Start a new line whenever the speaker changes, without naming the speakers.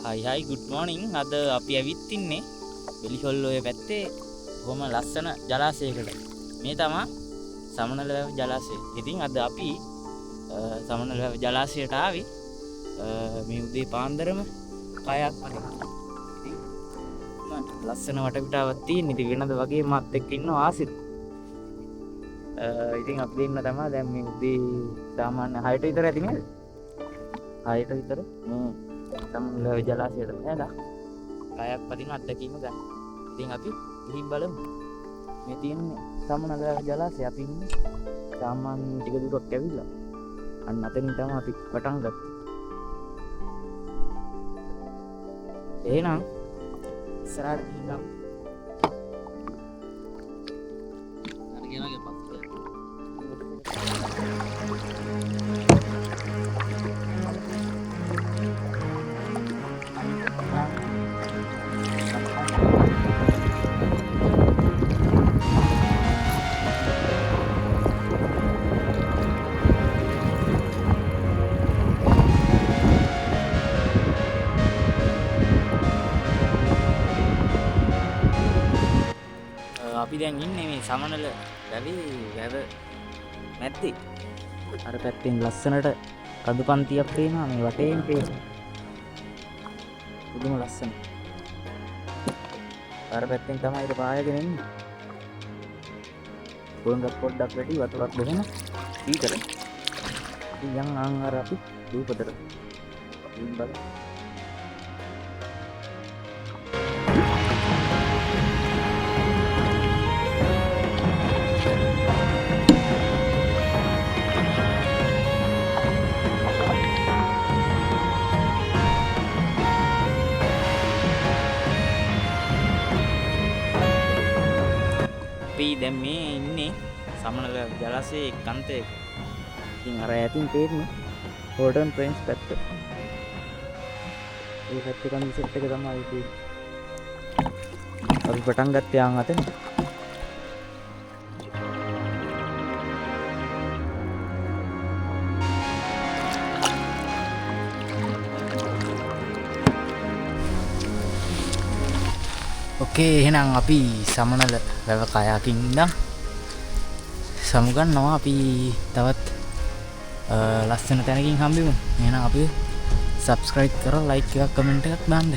හයි good morning. අද අපි ඇවිත් ඉන්නේ වෙලිහොල්ල ඔය පැත්තේ බොහොම ලස්සන ජලාශයකට. මේ තමයි සමනල වැව ජලාශය. ඉතින් අද අපි සමනල වැව ජලාශයට ආවේ මේ උදේ පාන්දරම කයක් පදින්න. ඉතින් ලස්සන වටපිටාවක් තියෙන. ඉතින් වෙනද වගේ මාත් එක්ක ඉන්නවා ආසිත්. ඉතින් අපි දෙන්න තමයි දැන් මේ උදේ සාමාන්‍ය 6ට විතර ඇති නේද? 6ට විතර සමනල වැව ජලාශයට ඇවිල්ලා කයක් පදින අත්දැකීම ගන්න. ඉතින් අපි ගිහින් බලමු. මේ තියෙන්නේ සමනල වැව ජලාශය. අපි ඉන්නේ සාමාන්‍ය ටික දුරක් ඇවිල්ලා. අන්න අතනින් තමයි අපි පටන් ගත්තේ. එහෙනම් ඉස්සරහට ගිහින් අර ගෙනගේ පස්සේ අපි දැන් ඉන්නේ මේ සමනල වැව මැද්දේ. අර පැත්තෙන් ලස්සනට කඳු පන්තියක් පේනවා මේ වටේම පේනවා. පුදුම ලස්සන. අර පැත්තෙන් තමයි ඒක පායගෙන එන්නේ. බොන්ගක් පොඩ්ඩක් වැඩි වතුරක් බොහොම සීතල. ඉතින් යන් අර අපි දූපතට ඉන්න බලමු. දැන් මේ ඉන්නේ සමනල ජලාශයේ කන්තේ. ඉතින් අර ඈතින් පේන්නේ හෝටන් ප්‍රෙන්ච් පැත්ත. ඒ පැත්තේ කන්ද සෙට් එක තමයි ඉතින් අපි පටන් ගත්තේ ආන් අතන. ඕකේ එහෙනම් අපි සමනල වැව කයාකින් ඉඳන් සමුගන්නවා. අපි තවත් ලස්සන තැනකින් හම්බෙමු. එහෙනම් අපි subscribe කරලා like එකක් comment එකක් දාන්න.